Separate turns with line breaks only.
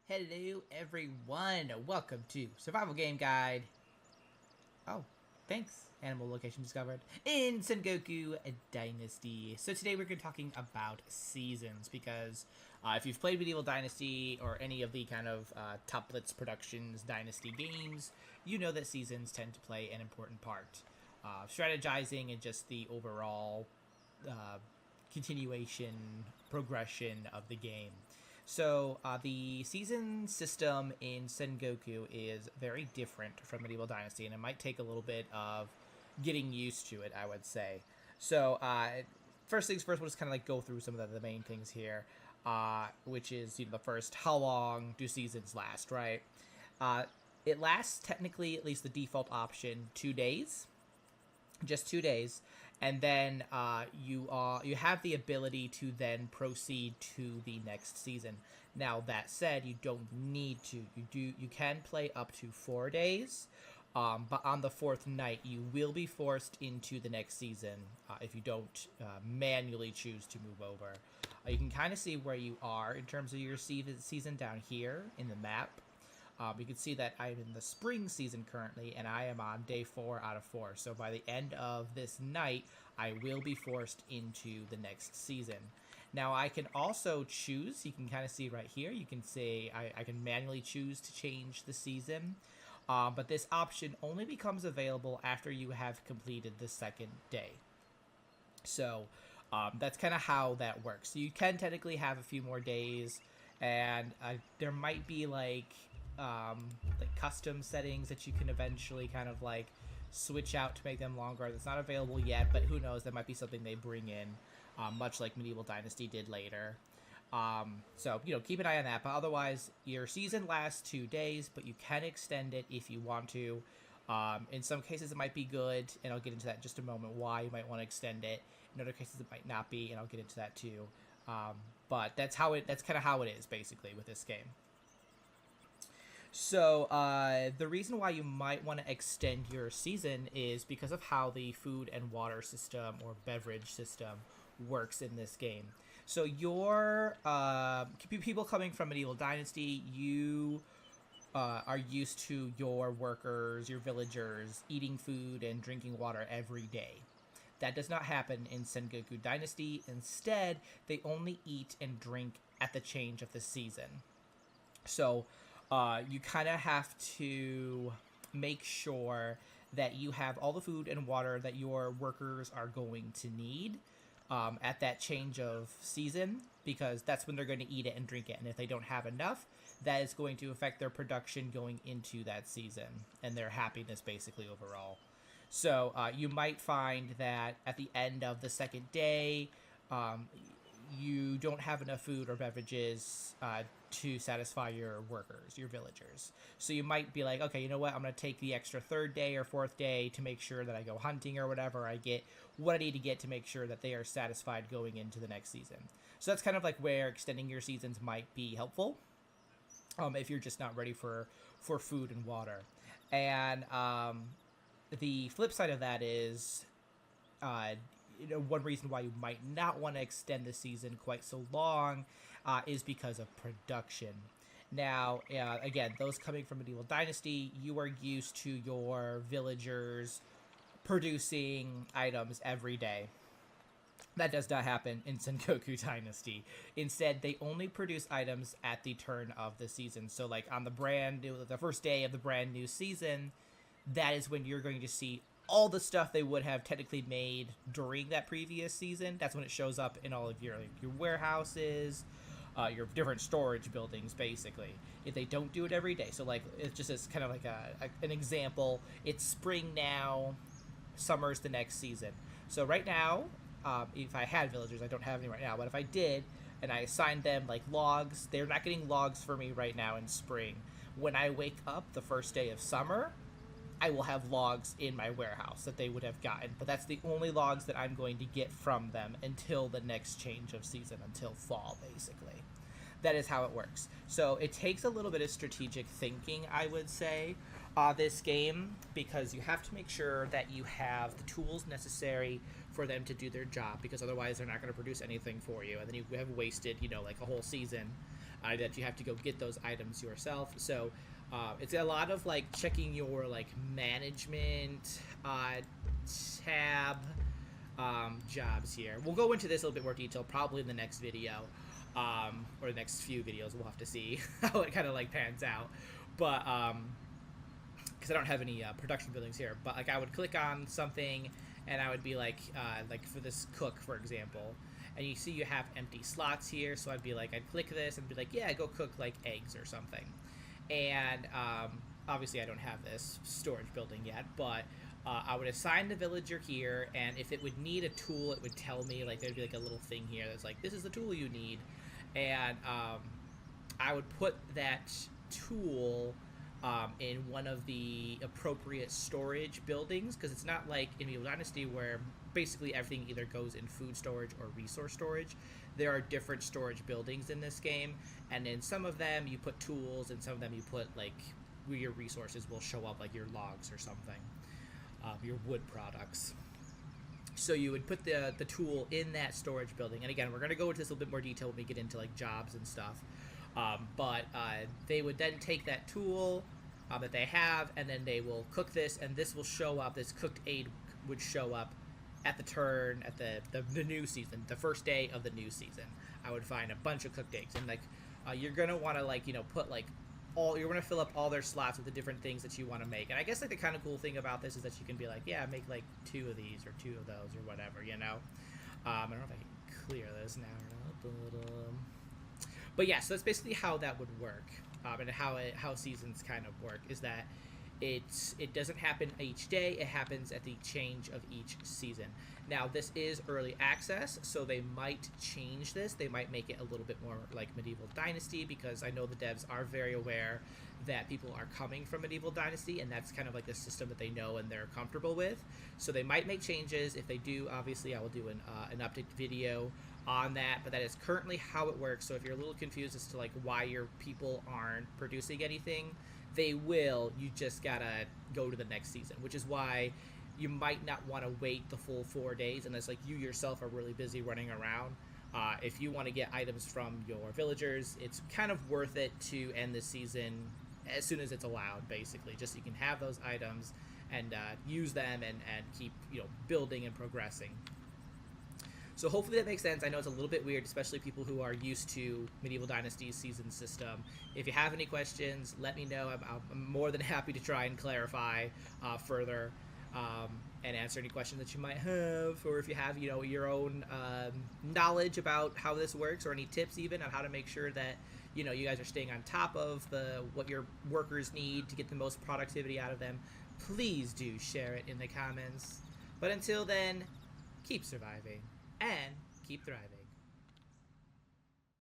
Hello everyone, welcome to Survival Game Guide. Oh, thanks, animal location discovered in Sengoku Dynasty. So today we're going to be talking about seasons because if you've played Medieval Dynasty or any of the kind of Tuplets Productions Dynasty games, you know that seasons tend to play an important part. Strategizing and just the overall continuation, progression of the game. So the season system in Sengoku is very different from Medieval Dynasty, and it might take a little bit of getting used to it, I would say. So first things first, we'll just kind of like go through some of the main things here, which is the first, how long do seasons last, right? It lasts technically, at least the default option, 2 days, just 2 days, and then you have the ability to then proceed to the next season. Now that said, you don't need to. You can play up to 4 days, but on the fourth night you will be forced into the next season if you don't manually choose to move over. You can kind of see where you are in terms of your season down here in the map. You can see that I'm in the spring season currently, and I am on day 4 out of 4. So by the end of this night, I will be forced into the next season. Now I can also choose, you can kind of see right here, you can say I can manually choose to change the season. But this option only becomes available after you have completed the second day. So that's kind of how that works. So you can technically have a few more days, and there might be like custom settings that you can eventually kind of like switch out to make them longer. That's not available yet, but who knows, that might be something they bring in, much like Medieval Dynasty did later. So keep an eye on that, but otherwise your season lasts 2 days, but you can extend it if you want to. In some cases it might be good, and I'll get into that in just a moment, why you might want to extend it. In other cases it might not be, and I'll get into that too. But that's kind of how it is basically with this game. So the reason why you might want to extend your season is because of how the food and water system or beverage system works in this game. So your people coming from Medieval Dynasty, you are used to your workers, your villagers, eating food and drinking water every day. That does not happen in Sengoku Dynasty. Instead, they only eat and drink at the change of the season. So you kind of have to make sure that you have all the food and water that your workers are going to need at that change of season, because that's when they're going to eat it and drink it. And if they don't have enough, that is going to affect their production going into that season and their happiness basically overall. So you might find that at the end of the second day, you don't have enough food or beverages to satisfy your workers, your villagers. So you might be like, okay, you know what? I'm going to take the extra third day or fourth day to make sure that I go hunting or whatever. I get what I need to get to make sure that they are satisfied going into the next season. So that's kind of like where extending your seasons might be helpful if you're just not ready for food and water. And the flip side of that is one reason why you might not want to extend the season quite so long is because of production. Now, again, those coming from Medieval Dynasty, you are used to your villagers producing items every day. That does not happen in Sengoku Dynasty. Instead, they only produce items at the turn of the season. So, like on the first day of the brand new season, that is when you're going to see all the stuff they would have technically made during that previous season. That's when it shows up in all of your warehouses, your different storage buildings, basically. If they don't do it every day, so like it's just as kind of like an example. It's spring now, summer's the next season. So right now, if I had villagers, I don't have any right now, but if I did and I assigned them like logs, they're not getting logs for me right now in spring. When I wake up the first day of summer, I will have logs in my warehouse that they would have gotten, but that's the only logs that I'm going to get from them until the next change of season, until fall, basically. That is how it works. So it takes a little bit of strategic thinking, I would say, this game, because you have to make sure that you have the tools necessary for them to do their job, because otherwise they're not going to produce anything for you, and then you have wasted, like a whole season that you have to go get those items yourself. So it's a lot of like checking your like management tab jobs here. We'll go into this a little bit more detail probably in the next video, or the next few videos. We'll have to see how it kind of like pans out. But because I don't have any production buildings here, but like I would click on something and I would be like for this cook, for example, and you see you have empty slots here, so I'd be like, I'd click this and be like, yeah, go cook like eggs or something. And obviously I don't have this storage building yet, but I would assign the villager here, and if it would need a tool, it would tell me, like there'd be like a little thing here that's like, this is the tool you need, and I would put that tool in one of the appropriate storage buildings, because it's not like in Medieval Dynasty where basically everything either goes in food storage or resource storage. There are different storage buildings in this game, and in some of them you put tools, and some of them you put like where your resources will show up, like your logs or something, your wood products. So you would put the tool in that storage building, and again, we're going to go into this a little bit more detail when we get into like jobs and stuff. But they would then take that tool that they have, and then they will cook this, and this will show up, this cooked aid would show up at the turn, at the new season, the first day of the new season. I would find a bunch of cooked eggs, and like you're going to want to like, you know, put like you're going to fill up all their slots with the different things that you want to make. And I guess like the kind of cool thing about this is that you can be like, yeah, make like 2 of these or 2 of those or whatever, you know. I don't know if I can clear this now or not. But yeah, so that's basically how that would work, and how seasons kind of work is that it doesn't happen each day. It happens at the change of each season. Now this is early access, so they might change this. They might make it a little bit more like Medieval Dynasty, because I know the devs are very aware that people are coming from Medieval Dynasty, and that's kind of like the system that they know and they're comfortable with. So they might make changes. If they do, obviously I will do an update video on that, but that is currently how it works. So if you're a little confused as to like why your people aren't producing anything, they will. You just gotta go to the next season, which is why you might not want to wait the full 4 days unless like you yourself are really busy running around. If you want to get items from your villagers, it's kind of worth it to end the season as soon as it's allowed, basically, just so you can have those items and use them and keep, you know, building and progressing. So hopefully that makes sense. I know it's a little bit weird, especially people who are used to Medieval Dynasty's season system. If you have any questions, let me know. I'm more than happy to try and clarify further and answer any questions that you might have, or if you have, you know, your own knowledge about how this works, or any tips even on how to make sure that, you know, you guys are staying on top of what your workers need to get the most productivity out of them. Please do share it in the comments. But until then, keep surviving and keep thriving.